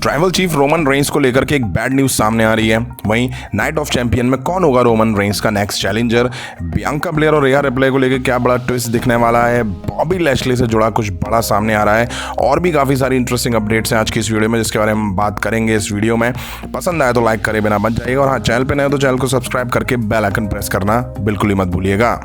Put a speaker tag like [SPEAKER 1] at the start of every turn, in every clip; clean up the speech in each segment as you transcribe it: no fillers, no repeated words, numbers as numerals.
[SPEAKER 1] Tribal chief Roman Reigns को लेकर के एक बैड न्यूज सामने आ रही है। वहीं नाइट ऑफ चैंपियन में कौन होगा रोमन रेंस का नेक्स्ट चैलेंजर, बियांका ब्लेयर और रिया रिप्ले को लेकर क्या बड़ा ट्विस्ट दिखने वाला है, बॉबी लैशली से जुड़ा कुछ बड़ा सामने आ रहा है और भी काफ़ी सारी इंटरेस्टिंग अपडेट्स हैं आज की इस वीडियो में, जिसके बारे में हम बात करेंगे इस वीडियो में। पसंद आए तो लाइक करे बिना बच जाइएगा और हाँ, चैनल पर नए हो तो चैनल को सब्सक्राइब करके बेल आइकन प्रेस करना बिल्कुल ही मत भूलिएगा।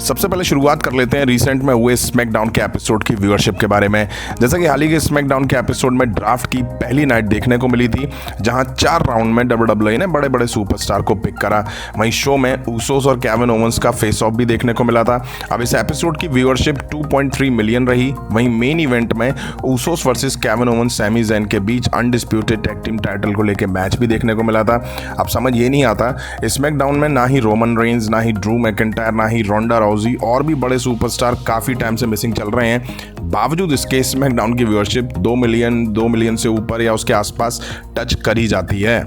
[SPEAKER 1] सबसे पहले शुरुआत कर लेते हैं रिसेंट में हुए स्मैकडाउन के एपिसोड की व्यूअरशिप के बारे में। जैसा कि हाल ही के स्मैकडाउन के एपिसोड में ड्राफ्ट की पहली नाइट देखने को मिली थी, जहां 4 राउंड में WWE ने बड़े बड़े सुपरस्टार को पिक करा। वहीं शो में ऊसोस और केविन ओवेंस का फेस ऑफ भी देखने को मिला था। अब इस एपिसोड की व्यूअरशिप 2.3 मिलियन रही। वहीं मेन इवेंट में Usos versus Kevin Owens Sami Zayn के बीच अनडिस्प्यूटेड टैग टीम टाइटल को लेकर मैच भी देखने को मिला था। अब समझ ये नहीं आता, स्मैकडाउन में ना ही रोमन रेंस, ना ही ड्रू मैकिंटायर, ना ही रोंडा राउजी और भी बड़े सुपरस्टार काफी टाइम से मिसिंग चल रहे हैं। बावजूद इसके स्मैकडाउन की व्यूअरशिप 2 मिलियन से ऊपर या उसके आसपास टच करी जाती है।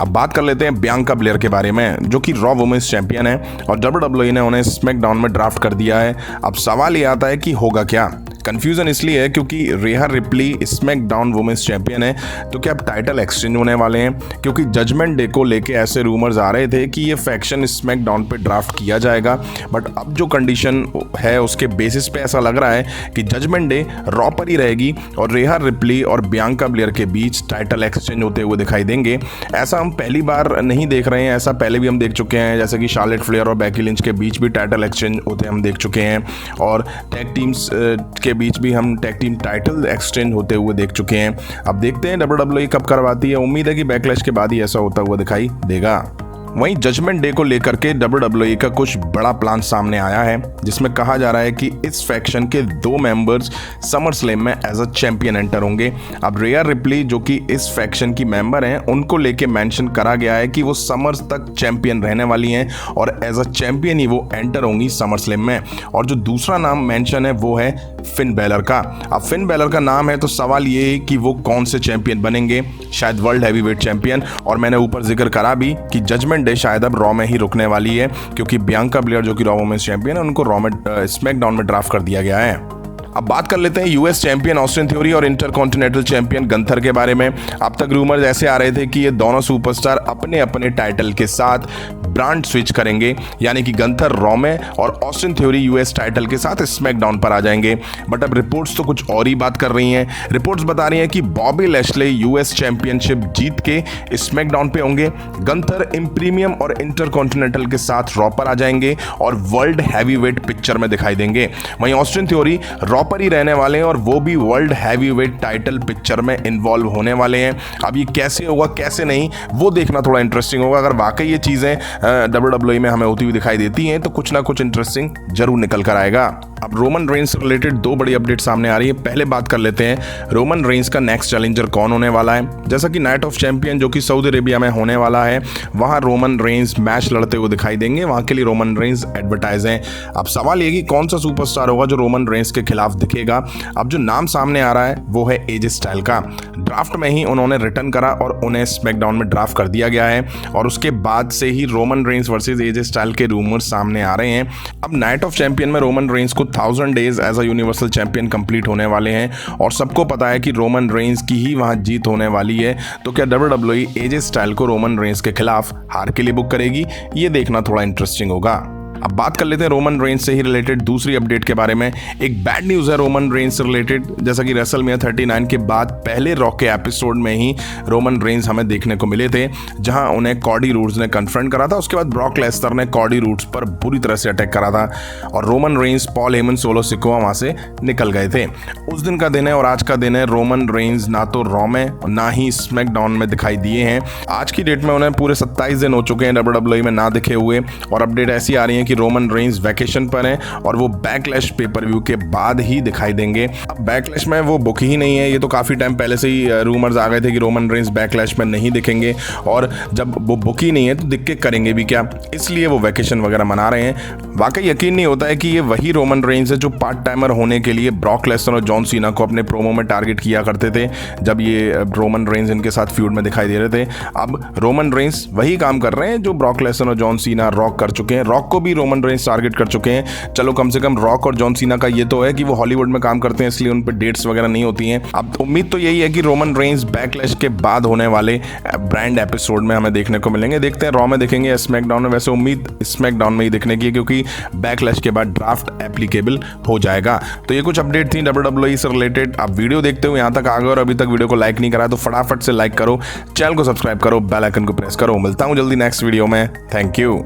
[SPEAKER 1] अब बात कर लेते हैं बियांका ब्लेयर के बारे में, जो कि रॉ वुमेन्स चैंपियन है और WWE ने उन्हें स्मैकडाउन में ड्राफ्ट कर दिया है। अब सवाल ये आता है कि होगा क्या। कंफ्यूजन इसलिए है क्योंकि Rhea Ripley SmackDown women's champion है, तो क्या अब टाइटल एक्सचेंज होने वाले हैं? क्योंकि जजमेंट डे को लेके ऐसे रूमर्स आ रहे थे कि ये फैक्शन स्मैकडाउन पे ड्राफ्ट किया जाएगा, बट अब जो कंडीशन है उसके बेसिस पे ऐसा लग रहा है कि जजमेंट डे रॉ पर ही रहेगी और रिया रिप्ली और बियांका ब्लेयर के बीच टाइटल एक्सचेंज होते हुए दिखाई देंगे। ऐसा हम पहली बार नहीं देख रहे हैं, ऐसा पहले भी हम देख चुके हैं, जैसे कि शार्लेट फ्लेयर और बेकी लिंच के बीच भी टाइटल एक्सचेंज होते हम देख चुके हैं और टैग टीम्स के बीच भी हम टैग टीम टाइटल एक्सचेंज होते हुए देख चुके हैं। अब देखते हैं WWE कब करवाती है। उम्मीद है कि बैकलैश के बाद ही ऐसा होता हुआ दिखाई देगा। वहीं जजमेंट डे को लेकर के WWE का कुछ बड़ा प्लान सामने आया है, जिसमें कहा जा रहा है कि इस फैक्शन के 2 मेंबर्स समर स्लैम में एज अ चैंपियन एंटर होंगे। अब रिया रिप्ली जो कि इस फैक्शन की मेंबर हैं, उनको लेके मेंशन करा गया है कि वो समर्स तक चैंपियन रहने वाली हैं और एज अ चैंपियन ही वो एंटर होंगी समर स्लैम में। और जो दूसरा नाम मेंशन है वो है फिन बैलर का। अब फिन बैलर का नाम है तो सवाल ये है कि वो कौन से चैंपियन बनेंगे, शायद वर्ल्ड हैवीवेट चैंपियन। और मैंने ऊपर जिक्र करा भी कि जजमेंट डे शायद अब रॉ में ही रुकने वाली है, क्योंकि बियांका ब्लेयर जो कि रॉ वुमेन्स चैंपियन है, उनको रॉ में स्मैकडाउन में ड्राफ्ट कर दिया गया है। अब बात कर लेते हैं यूएस चैंपियन ऑस्टिन थ्योरी और इंटरकॉन्टिनेंटल चैंपियन गंथर के बारे में। अब तक रूमर्स ऐसे आ रहे थे कि ये दोनों सुपरस्टार अपने अपने टाइटल के साथ ब्रांड स्विच करेंगे, यानी कि गंथर रॉ में और ऑस्टिन थ्योरी यूएस टाइटल के साथ स्मैकडाउन पर आ जाएंगे। बट अब रिपोर्ट्स तो कुछ और ही बात कर रही हैं। रिपोर्ट्स बता रही हैं कि बॉबी लैशले यूएस चैंपियनशिप जीत के स्मैकडाउन पे होंगे, गंथर प्रीमियम और इंटरकॉन्टिनेंटल के साथ रॉ पर आ जाएंगे और वर्ल्ड हैवीवेट पिक्चर में दिखाई देंगे। वहीं ऑस्टिन थ्योरी रॉ पर ही रहने वाले हैं और वो भी वर्ल्ड हैवीवेट टाइटल पिक्चर में इन्वॉल्व होने वाले हैं। अब ये कैसे होगा कैसे नहीं, वो देखना थोड़ा इंटरेस्टिंग होगा। अगर वाकई ये चीज़ें WWE में हमें होती हुई दिखाई देती हैं तो कुछ ना कुछ इंटरेस्टिंग जरूर निकल कर आएगा। अब रोमन रेंस से रिलेटेड 2 बड़ी अपडेट सामने आ रही है। पहले बात कर लेते हैं रोमन रेंस का नेक्स्ट चैलेंजर कौन होने वाला है। जैसा कि नाइट ऑफ चैंपियन जो कि सऊदी अरेबिया में होने वाला है, वहां रोमन रेंस मैच लड़ते हुए दिखाई देंगे। वहां के लिए रोमन रेंस एडवर्टाइज हैं। अब सवाल ये कि कौन सा सुपरस्टार होगा जो रोमन रेंस के खिलाफ दिखेगा। अब जो नाम सामने आ रहा है वो है एजे स्टाइल का। ड्राफ्ट में ही उन्होंने रिटर्न करा और उन्हें स्मैकडाउन में ड्राफ्ट कर दिया गया है और उसके बाद से ही Roman Reigns versus AJ Styles के रूमर्स सामने आ रहे हैं। अब नाइट ऑफ चैंपियन में रोमन रेंस को 1000 days as a universal champion complete होने वाले हैं और सबको पता है कि रोमन रेंस की ही वहां जीत होने वाली है। तो क्या WWE एजे स्टाइल को रोमन रेंस के खिलाफ हार के लिए बुक करेगी, ये देखना थोड़ा इंटरेस्टिंग होगा। अब बात कर लेते हैं रोमन रेंस से ही रिलेटेड दूसरी अपडेट के बारे में। एक बैड न्यूज़ है रोमन रेंस से रिलेटेड। जैसा कि रेसलमेनिया 39 के बाद पहले रॉ के एपिसोड में ही रोमन रेंस हमें देखने को मिले थे, जहां उन्हें कॉडी रूड्स ने कन्फ्रंट करा था। उसके बाद ब्रॉक लेसनर ने कॉडी रूड्स पर बुरी तरह से अटैक करा था और Roman Reigns, Paul Heyman, solo Sikoa वहां से निकल गए थे। उस दिन का दिन है और आज का दिन है। रोमन रेंस ना तो रॉ में ना ही स्मैकडाउन में दिखाई दिए हैं। आज की डेट में उन्हें पूरे 27 दिन हो चुके हैं WWE में ना दिखे हुए और अपडेट ऐसी आ रही है कि रोमन रेंस वैकेशन पर हैं और वो बैकलैश पेपर व्यू के बाद ही दिखाई देंगे। अब बैकलैश में वो बुक ही नहीं है, ये तो काफी टाइम पहले से ही रूमर्स आ गए थे कि रोमन रेंस बैकलैश में नहीं दिखेंगे और जब वो बुक ही नहीं है तो दिख के करेंगे भी क्या, इसलिए वो वैकेशन वगैरह मना रहे हैं। वाकई यकीन नहीं होता है कि ये वही रोमन रेंस है जो पार्ट टाइमर होने के लिए ब्रॉक लेसनर और जॉन सीना को अपने प्रोमो में टारगेट किया करते थे जब ये रोमन रेंस इनके साथ फ्यूड में दिखाई दे रहे थे। अब रोमन रेंस वही काम कर रहे हैं जो ब्रॉक लेसनर और जॉन सीना रॉक कर चुके हैं। रॉक को भी रोमन रेंस टारगेट कर चुके हैं। चलो कम से कम रॉक और जॉन सीना का ये तो है कि वो हॉलीवुड में काम करते हैं, इसलिए उन पर डेट्स वगैरह नहीं होती हैं। अब उम्मीद तो यही है कि रोमन रेंस बैकलैश के बाद होने वाले ब्रांड एपिसोड में हमें देखने को मिलेंगे। देखते हैं रॉ में देखेंगे या स्मैकडाउन में। वैसे उम्मीद स्मैकडाउन में ही देखने की है, क्योंकि बैकलैश के बाद ड्राफ्ट एप्लीकेबल हो जाएगा। तो ये कुछ अपडेट थी WWE से रिलेटेड। आप वीडियो देखते हुए यहाँ तक आ गए और अभी तक वीडियो को लाइक नहीं करा तो फटाफट से लाइक करो, चैनल को सब्सक्राइब करो, बेल आइकन को प्रेस करो। मिलता हूँ जल्दी नेक्स्ट वीडियो में। Thank you.